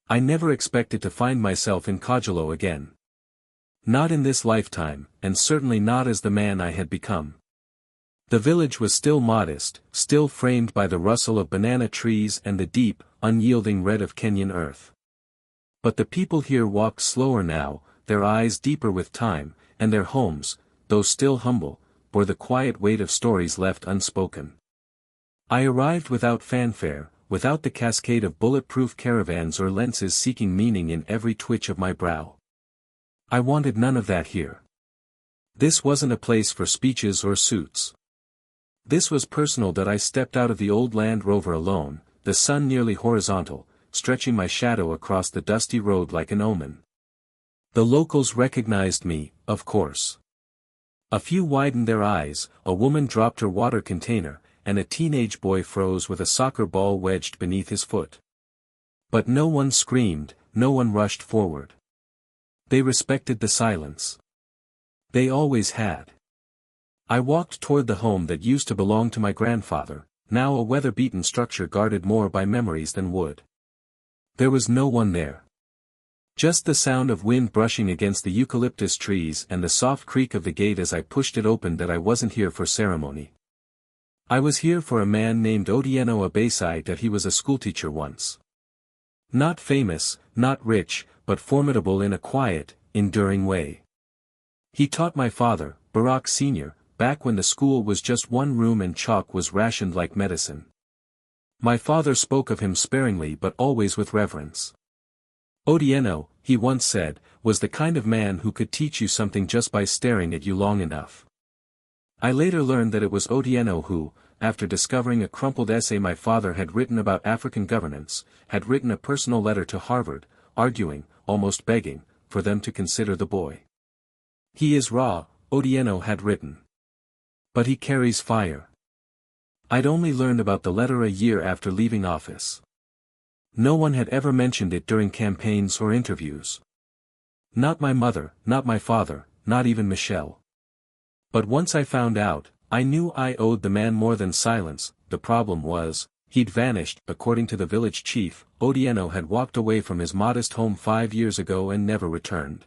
I never expected to find myself in Cogolo again. Not in this lifetime, and certainly not as the man I had become. The village was still modest, still framed by the rustle of banana trees and the deep, unyielding red of Kenyan earth. But the people here walked slower now, their eyes deeper with time, and their homes, though still humble, bore the quiet weight of stories left unspoken. I arrived without fanfare, without the cascade of bulletproof caravans or lenses seeking meaning in every twitch of my brow. I wanted none of that here. This wasn't a place for speeches or suits. This was personal. That I stepped out of the old Land Rover alone, the sun nearly horizontal, stretching my shadow across the dusty road like an omen. The locals recognized me, of course. A few widened their eyes, a woman dropped her water container, and a teenage boy froze with a soccer ball wedged beneath his foot. But no one screamed, no one rushed forward. They respected the silence. They always had. I walked toward the home that used to belong to my grandfather, now a weather-beaten structure guarded more by memories than wood. There was no one there. Just the sound of wind brushing against the eucalyptus trees and the soft creak of the gate as I pushed it open. That I wasn't here for ceremony. I was here for a man named Otieno Abasai. That he was a schoolteacher once. Not famous, not rich, but formidable in a quiet, enduring way. He taught my father, Barack Sr., back when the school was just one room and chalk was rationed like medicine. My father spoke of him sparingly but always with reverence. Otieno, he once said, was the kind of man who could teach you something just by staring at you long enough. I later learned that it was Otieno who, after discovering a crumpled essay my father had written about African governance, had written a personal letter to Harvard, arguing, almost begging, for them to consider the boy. He is raw, Otieno had written. But he carries fire. I'd only learned about the letter a year after leaving office. No one had ever mentioned it during campaigns or interviews. Not my mother, not my father, not even Michelle. But once I found out, I knew I owed the man more than silence. The problem was, he'd vanished. According to the village chief, Otieno had walked away from his modest home 5 years ago and never returned.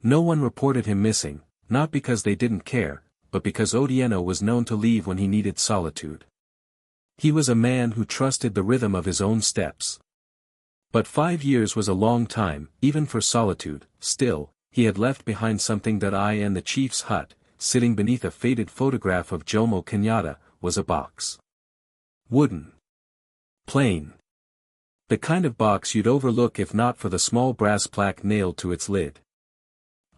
No one reported him missing, not because they didn't care, but because Otieno was known to leave when he needed solitude. He was a man who trusted the rhythm of his own steps. But 5 years was a long time, even for solitude. Still, he had left behind something. That I and the chief's hut, sitting beneath a faded photograph of Jomo Kenyatta, was a box. Wooden. Plain. The kind of box you'd overlook if not for the small brass plaque nailed to its lid.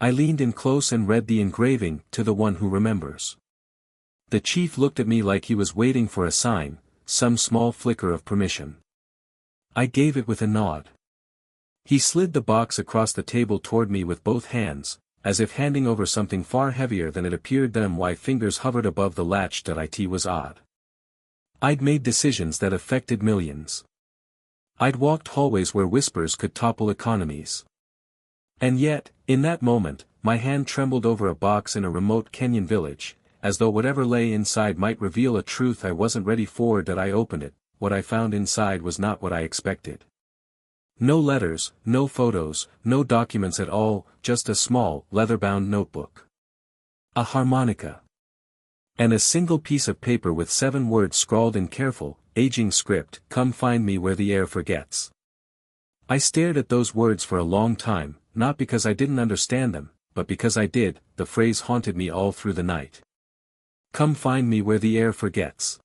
I leaned in close and read the engraving, "To the one who remembers." The chief looked at me like he was waiting for a sign, some small flicker of permission. I gave it with a nod. He slid the box across the table toward me with both hands, as if handing over something far heavier than it appeared. My fingers hovered above the latch. It was odd. I'd made decisions that affected millions. I'd walked hallways where whispers could topple economies. And yet, in that moment, my hand trembled over a box in a remote Kenyan village, as though whatever lay inside might reveal a truth I wasn't ready for. I opened it. What I found inside was not what I expected. No letters, no photos, no documents at all, just a small, leather-bound notebook. A harmonica. And a single piece of paper with 7 words scrawled in careful, aging script: "Come find me where the air forgets." I stared at those words for a long time, not because I didn't understand them, but because I did. The phrase haunted me all through the night. Come find me where the air forgets.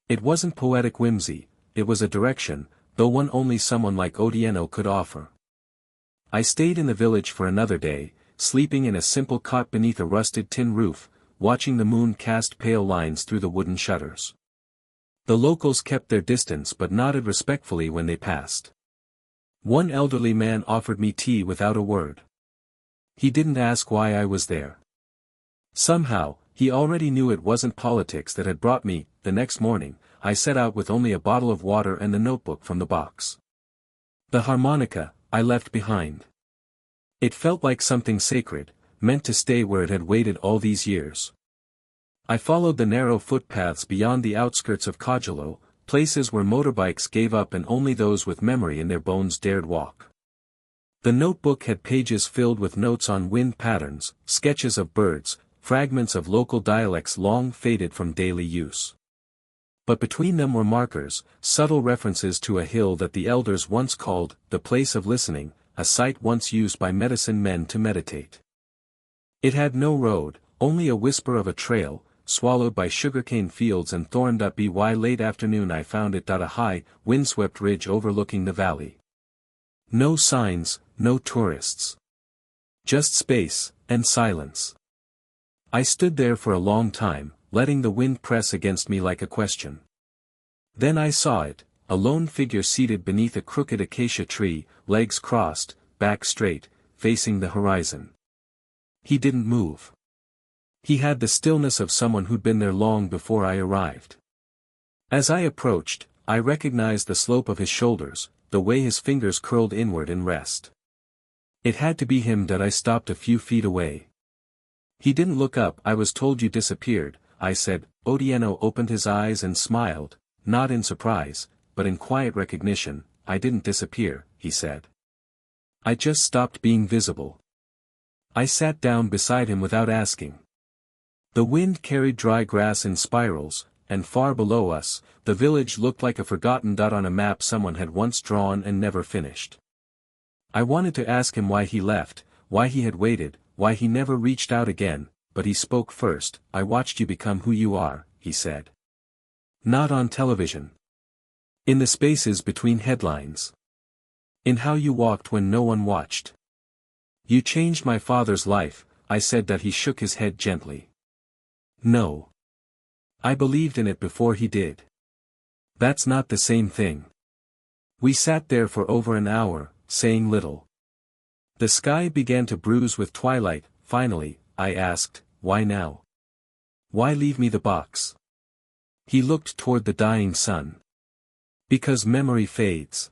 It wasn't poetic whimsy, it was a direction, though one only someone like Otieno could offer. I stayed in the village for another day, sleeping in a simple cot beneath a rusted tin roof, watching the moon cast pale lines through the wooden shutters. The locals kept their distance but nodded respectfully when they passed. One elderly man offered me tea without a word. He didn't ask why I was there. Somehow, he already knew it wasn't politics that had brought me. The next morning, I set out with only a bottle of water and the notebook from the box. The harmonica, I left behind. It felt like something sacred, meant to stay where it had waited all these years. I followed the narrow footpaths beyond the outskirts of Kajalo, places where motorbikes gave up and only those with memory in their bones dared walk. The notebook had pages filled with notes on wind patterns, sketches of birds, fragments of local dialects long faded from daily use. But between them were markers, subtle references to a hill that the elders once called the place of listening, a site once used by medicine men to meditate. It had no road, only a whisper of a trail, swallowed by sugarcane fields and thorned up by late afternoon I found it. A high, windswept ridge overlooking the valley. No signs, no tourists. Just space, and silence. I stood there for a long time, letting the wind press against me like a question. Then I saw it, a lone figure seated beneath a crooked acacia tree, legs crossed, back straight, facing the horizon. He didn't move. He had the stillness of someone who'd been there long before I arrived. As I approached, I recognized the slope of his shoulders, the way his fingers curled inward in rest. It had to be him. I stopped a few feet away. He didn't look up. I was told you disappeared, I said. Otieno opened his eyes and smiled, not in surprise, but in quiet recognition. I didn't disappear, he said. I just stopped being visible. I sat down beside him without asking. The wind carried dry grass in spirals, and far below us, the village looked like a forgotten dot on a map someone had once drawn and never finished. I wanted to ask him why he left, why he had waited, why he never reached out again, but he spoke first. I watched you become who you are, he said. Not on television. In the spaces between headlines. In how you walked when no one watched. You changed my father's life, I said. He shook his head gently. No. I believed in it before he did. That's not the same thing. We sat there for over an hour, saying little. The sky began to bruise with twilight. Finally, I asked, why now? Why leave me the box? He looked toward the dying sun. Because memory fades.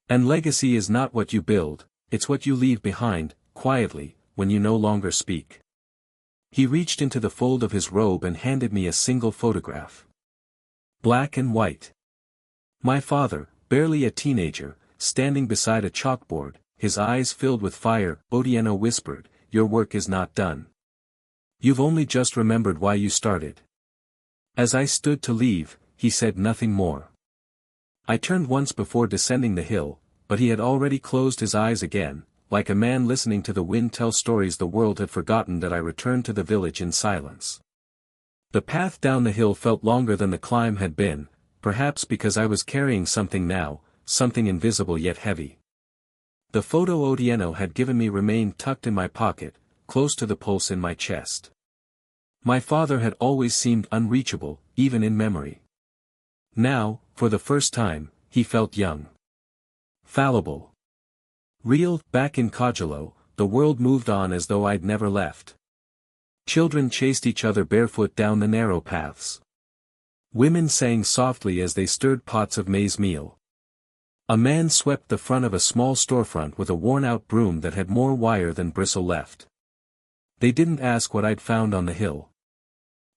And legacy is not what you build, it's what you leave behind, quietly, when you no longer speak. He reached into the fold of his robe and handed me a single photograph. Black and white. My father, barely a teenager, standing beside a chalkboard, his eyes filled with fire. Otieno whispered, your work is not done. You've only just remembered why you started. As I stood to leave, he said nothing more. I turned once before descending the hill, but he had already closed his eyes again. Like a man listening to the wind tell stories the world had forgotten. I returned to the village in silence. The path down the hill felt longer than the climb had been, perhaps because I was carrying something now, something invisible yet heavy. The photo Otieno had given me remained tucked in my pocket, close to the pulse in my chest. My father had always seemed unreachable, even in memory. Now, for the first time, he felt young. Fallible. Real. Back in Cogolo, the world moved on as though I'd never left. Children chased each other barefoot down the narrow paths. Women sang softly as they stirred pots of maize meal. A man swept the front of a small storefront with a worn-out broom that had more wire than bristle left. They didn't ask what I'd found on the hill.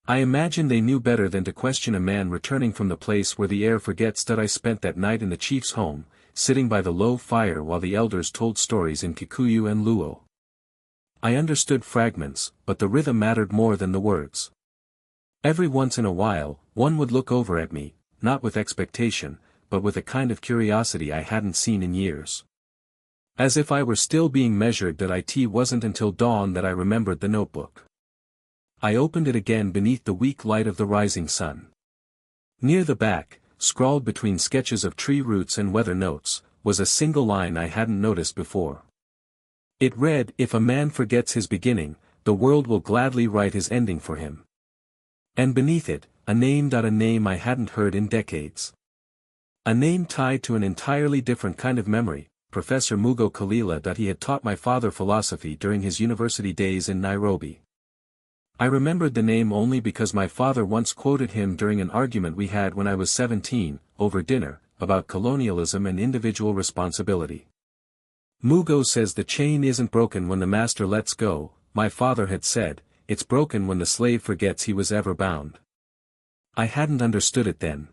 I imagine they knew better than to question a man returning from the place where the air forgets. I spent that night in the chief's home, sitting by the low fire while the elders told stories in Kikuyu and Luo. I understood fragments, but the rhythm mattered more than the words. Every once in a while, one would look over at me, not with expectation, but with a kind of curiosity I hadn't seen in years. As if I were still being measured. It wasn't until dawn that I remembered the notebook. I opened it again beneath the weak light of the rising sun. Near the back, scrawled between sketches of tree roots and weather notes, was a single line I hadn't noticed before. It read, if a man forgets his beginning, the world will gladly write his ending for him. And beneath it, a name I hadn't heard in decades. A name tied to an entirely different kind of memory, Professor Mugo Kalila. He had taught my father philosophy during his university days in Nairobi. I remembered the name only because my father once quoted him during an argument we had when I was 17, over dinner, about colonialism and individual responsibility. Mugo says the chain isn't broken when the master lets go, my father had said, it's broken when the slave forgets he was ever bound. I hadn't understood it then.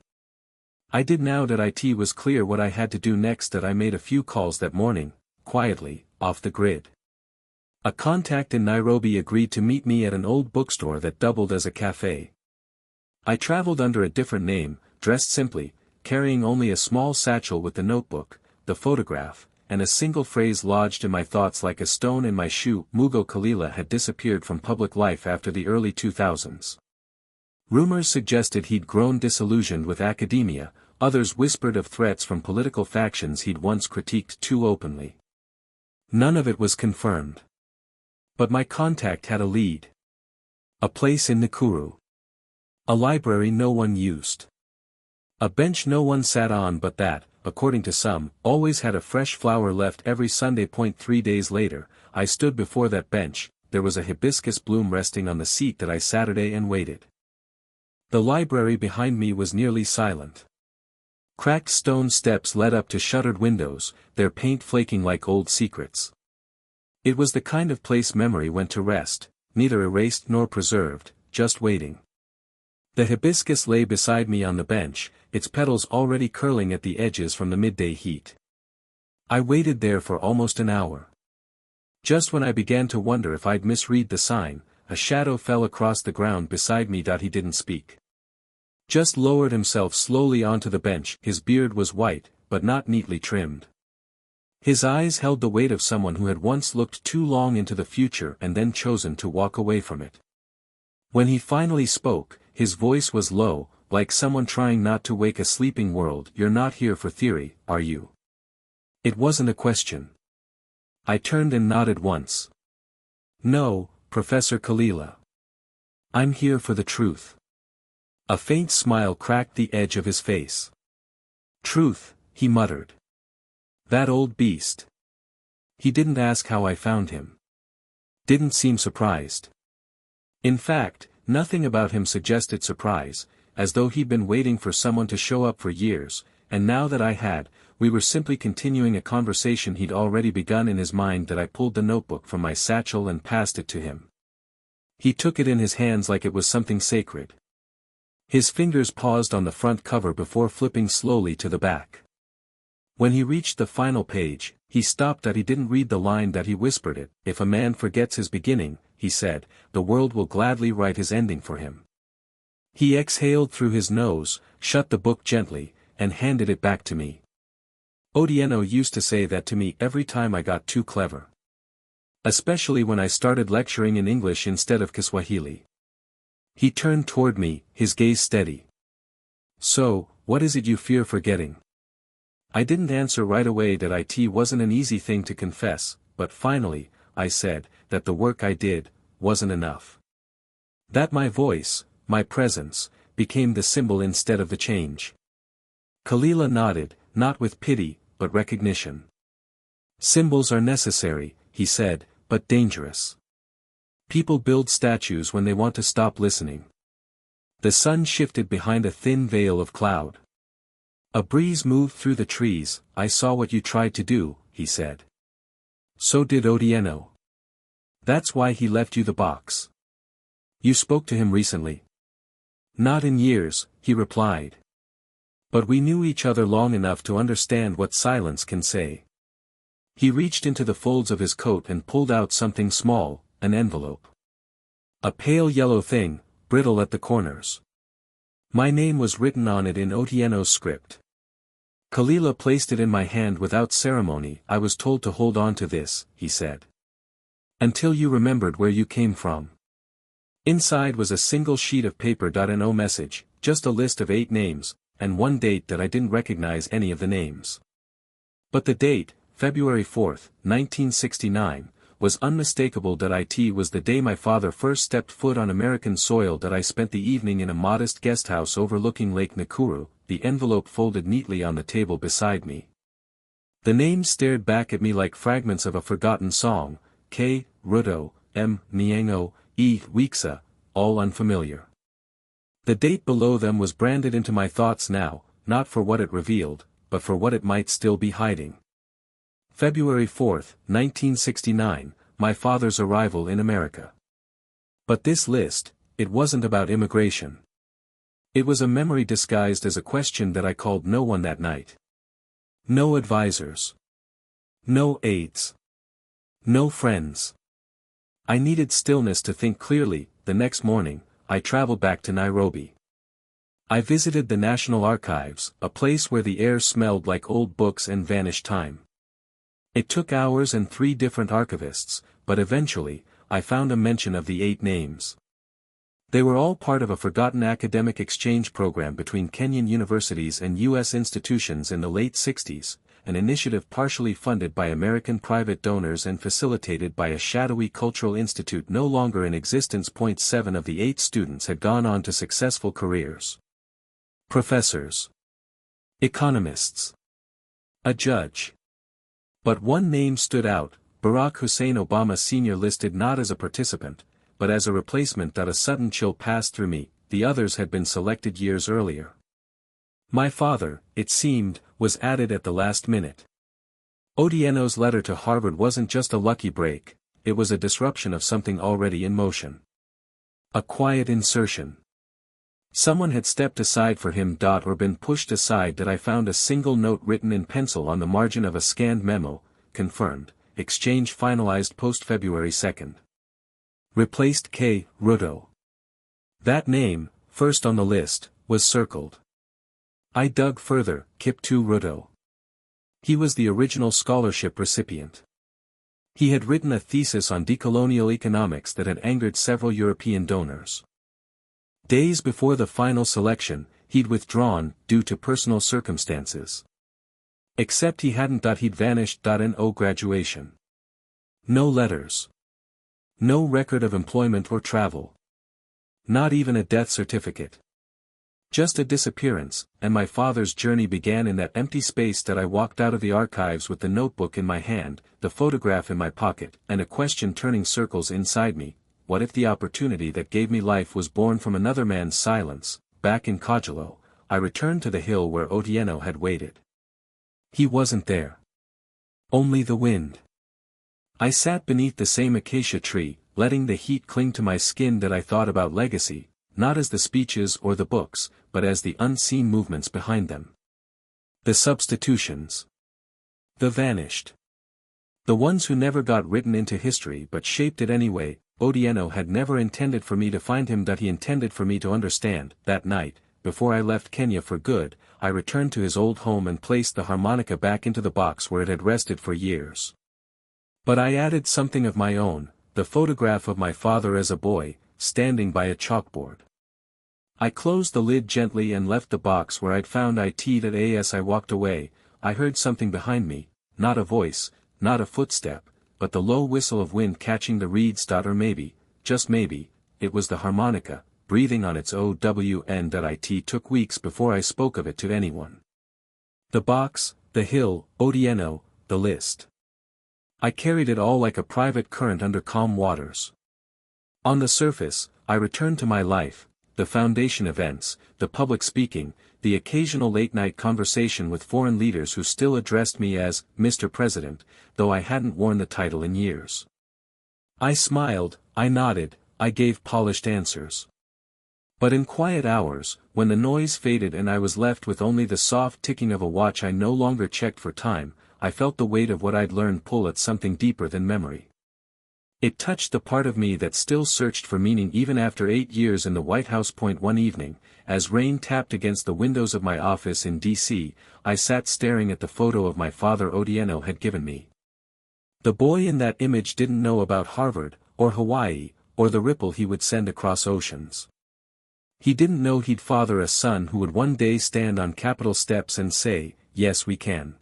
I did now that it was clear what I had to do next. That I made a few calls that morning, quietly, off the grid. A contact in Nairobi agreed to meet me at an old bookstore that doubled as a cafe. I traveled under a different name, dressed simply, carrying only a small satchel with the notebook, the photograph, and a single phrase lodged in my thoughts like a stone in my shoe. Mugo Kalila had disappeared from public life after the early 2000s. Rumors suggested he'd grown disillusioned with academia, others whispered of threats from political factions he'd once critiqued too openly. None of it was confirmed. But my contact had a lead. A place in Nakuru. A library no one used. A bench no one sat on but that, according to some, always had a fresh flower left every Sunday. 3 days later, I stood before that bench. There was a hibiscus bloom resting on the seat that I Saturday and waited. The library behind me was nearly silent. Cracked stone steps led up to shuttered windows, their paint flaking like old secrets. It was the kind of place memory went to rest, neither erased nor preserved, just waiting. The hibiscus lay beside me on the bench, its petals already curling at the edges from the midday heat. I waited there for almost an hour. Just when I began to wonder if I'd misread the sign, a shadow fell across the ground beside me. He didn't speak. Just lowered himself slowly onto the bench. His beard was white, but not neatly trimmed. His eyes held the weight of someone who had once looked too long into the future and then chosen to walk away from it. When he finally spoke, his voice was low, like someone trying not to wake a sleeping world. "You're not here for theory, are you?" It wasn't a question. I turned and nodded once. "No, Professor Kalila. I'm here for the truth." A faint smile cracked the edge of his face. "Truth," he muttered. "That old beast." He didn't ask how I found him. Didn't seem surprised. In fact, nothing about him suggested surprise, as though he'd been waiting for someone to show up for years, and now that I had, we were simply continuing a conversation he'd already begun in his mind. That I pulled the notebook from my satchel and passed it to him. He took it in his hands like it was something sacred. His fingers paused on the front cover before flipping slowly to the back. When he reached the final page, he stopped. He didn't read the line. He whispered it. "If a man forgets his beginning," he said, "the world will gladly write his ending for him." He exhaled through his nose, shut the book gently, and handed it back to me. Otieno used to say that to me every time I got too clever. Especially when I started lecturing in English instead of Kiswahili. He turned toward me, his gaze steady. "So, what is it you fear forgetting?" I didn't answer right away. That it wasn't an easy thing to confess, but finally, I said, that the work I did, wasn't enough. That my voice, my presence, became the symbol instead of the change. Kalila nodded, not with pity, but recognition. "Symbols are necessary," he said, "but dangerous. People build statues when they want to stop listening." The sun shifted behind a thin veil of cloud. A breeze moved through the trees. "I saw what you tried to do," he said. "So did Otieno. That's why he left you the box." "You spoke to him recently?" "Not in years," he replied. "But we knew each other long enough to understand what silence can say." He reached into the folds of his coat and pulled out something small, an envelope. A pale yellow thing, brittle at the corners. My name was written on it in Otieno's script. Kalila placed it in my hand without ceremony. "I was told to hold on to this," he said. "Until you remembered where you came from." Inside was a single sheet of paper. No message, just a list of 8 names, and one date that I didn't recognize any of the names. But the date, February 4, 1969, was unmistakable. It was the day my father first stepped foot on American soil. I spent the evening in a modest guesthouse overlooking Lake Nakuru, the envelope folded neatly on the table beside me. The names stared back at me like fragments of a forgotten song: K. Ruto, M. Nyango, E. Weeksa, all unfamiliar. The date below them was branded into my thoughts now, not for what it revealed, but for what it might still be hiding. February 4, 1969, my father's arrival in America. But this list, it wasn't about immigration. It was a memory disguised as a question that I called no one that night. No advisors. No aides. No friends. I needed stillness to think clearly. The next morning, I traveled back to Nairobi. I visited the National Archives, a place where the air smelled like old books and vanished time. It took hours and 3 different archivists, but eventually, I found a mention of the 8 names. They were all part of a forgotten academic exchange program between Kenyan universities and U.S. institutions in the late 60s, an initiative partially funded by American private donors and facilitated by a shadowy cultural institute no longer in existence. 7 of the 8 students had gone on to successful careers. Professors. Economists. A judge. But one name stood out, Barack Hussein Obama Sr. listed not as a participant, but as a replacement. A sudden chill passed through me. The others had been selected years earlier. My father, it seemed, was added at the last minute. Otieno's letter to Harvard wasn't just a lucky break, it was a disruption of something already in motion. A quiet insertion. Someone had stepped aside for him. Or been pushed aside. I found a single note written in pencil on the margin of a scanned memo, confirmed, exchange finalized post-February 2nd. Replaced K. Ruto. That name, first on the list, was circled. I dug further. Kiptu Ruto. He was the original scholarship recipient. He had written a thesis on decolonial economics that had angered several European donors. Days before the final selection, he'd withdrawn, due to personal circumstances. Except he hadn't. He'd vanished. No graduation. No letters. No record of employment or travel. Not even a death certificate. Just a disappearance, and my father's journey began in that empty space. I walked out of the archives with the notebook in my hand, the photograph in my pocket, and a question turning circles inside me. What if the opportunity that gave me life was born from another man's silence? Back in Kajalo, I returned to the hill where Otieno had waited. He wasn't there. Only the wind. I sat beneath the same acacia tree, letting the heat cling to my skin. I thought about legacy, not as the speeches or the books, but as the unseen movements behind them. The substitutions. The vanished. The ones who never got written into history but shaped it anyway. Otieno had never intended for me to find him. He intended for me to understand. That night, before I left Kenya for good, I returned to his old home and placed the harmonica back into the box where it had rested for years. But I added something of my own, the photograph of my father as a boy, standing by a chalkboard. I closed the lid gently and left the box where I'd found it. As I walked away, I heard something behind me, not a voice, not a footstep, but the low whistle of wind catching the reeds. Or maybe, just maybe, it was the harmonica, breathing on its own. It took weeks before I spoke of it to anyone. The box, the hill, Otieno, the list. I carried it all like a private current under calm waters. On the surface, I returned to my life, the foundation events, the public speaking, the occasional late-night conversation with foreign leaders who still addressed me as Mr. President, though I hadn't worn the title in years. I smiled, I nodded, I gave polished answers. But in quiet hours, when the noise faded and I was left with only the soft ticking of a watch I no longer checked for time, I felt the weight of what I'd learned pull at something deeper than memory. It touched the part of me that still searched for meaning even after 8 years in the White House. One evening, as rain tapped against the windows of my office in D.C., I sat staring at the photo of my father Otieno had given me. The boy in that image didn't know about Harvard, or Hawaii, or the ripple he would send across oceans. He didn't know he'd father a son who would one day stand on Capitol steps and say, "Yes, we can."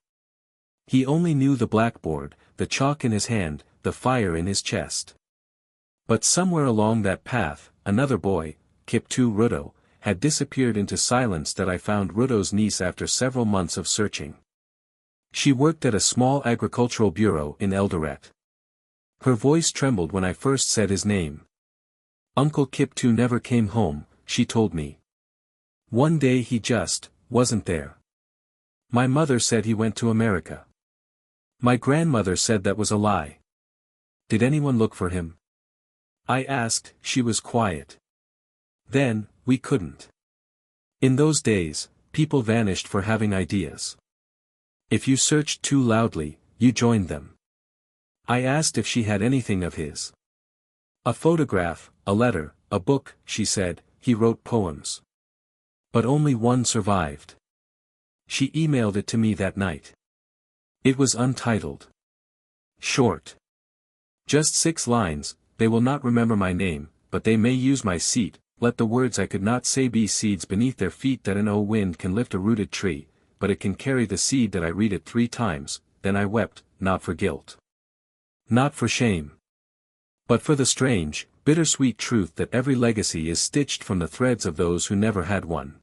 He only knew the blackboard, the chalk in his hand, the fire in his chest. But somewhere along that path, another boy, Kiptu Ruto, had disappeared into silence. I found Ruto's niece after several months of searching. She worked at a small agricultural bureau in Eldoret. Her voice trembled when I first said his name. Uncle Kiptu never came home, she told me. One day he just wasn't there. My mother said he went to America. My grandmother said that was a lie. Did anyone look for him? I asked. She was quiet. Then, we couldn't. In those days, people vanished for having ideas. If you searched too loudly, you joined them. I asked if she had anything of his. A photograph, a letter, a book, she said. He wrote poems. But only one survived. She emailed it to me that night. It was untitled. Short. Just 6 lines. They will not remember my name, but they may use my seat. Let the words I could not say be seeds beneath their feet, that an O wind can lift a rooted tree, but it can carry the seed. That I read it 3 times, then I wept, not for guilt. Not for shame. But for the strange, bittersweet truth that every legacy is stitched from the threads of those who never had one.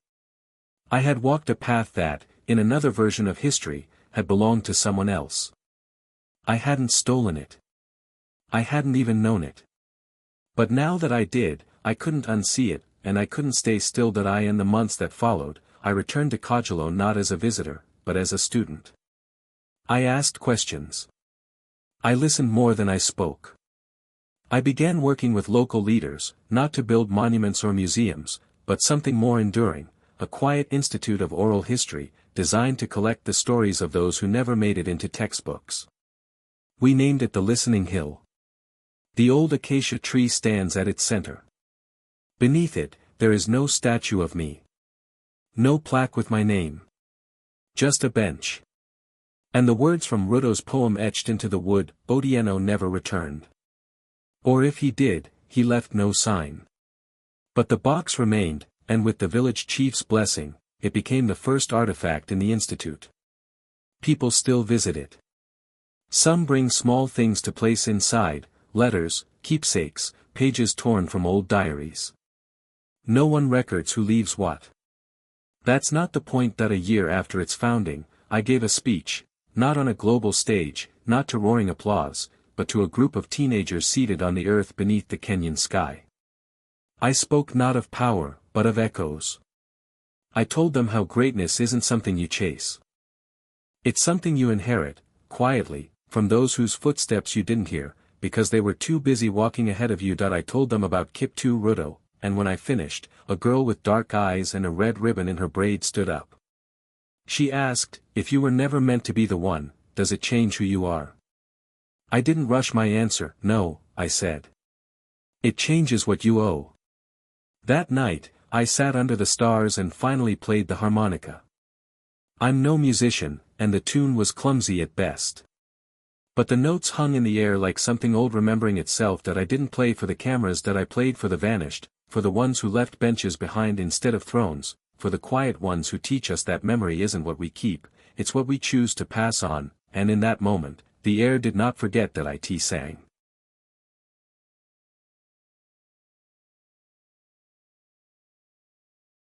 I had walked a path that, in another version of history, had belonged to someone else. I hadn't stolen it. I hadn't even known it. But now that I did, I couldn't unsee it, and I couldn't stay still. That I, in the months that followed, I returned to Coggelo not as a visitor, but as a student. I asked questions. I listened more than I spoke. I began working with local leaders, not to build monuments or museums, but something more enduring, a quiet institute of oral history, designed to collect the stories of those who never made it into textbooks. We named it the Listening Hill. The old acacia tree stands at its center. Beneath it, there is no statue of me. No plaque with my name. Just a bench. And the words from Rudo's poem etched into the wood. Odieno never returned. Or if he did, he left no sign. But the box remained, and with the village chief's blessing, it became the first artifact in the institute. People still visit it. Some bring small things to place inside, letters, keepsakes, pages torn from old diaries. No one records who leaves what. That's not the point. That a year after its founding, I gave a speech, not on a global stage, not to roaring applause, but to a group of teenagers seated on the earth beneath the Kenyan sky. I spoke not of power, but of echoes. I told them how greatness isn't something you chase. It's something you inherit, quietly, from those whose footsteps you didn't hear, because they were too busy walking ahead of you. I told them about Kiptu Rudo, and when I finished, a girl with dark eyes and a red ribbon in her braid stood up. She asked, if you were never meant to be the one, does it change who you are? I didn't rush my answer. No, I said. It changes what you owe. That night, I sat under the stars and finally played the harmonica. I'm no musician, and the tune was clumsy at best. But the notes hung in the air like something old remembering itself. That I didn't play for the cameras. That I played for the vanished, for the ones who left benches behind instead of thrones, for the quiet ones who teach us that memory isn't what we keep, it's what we choose to pass on. And in that moment, the air did not forget that it sang.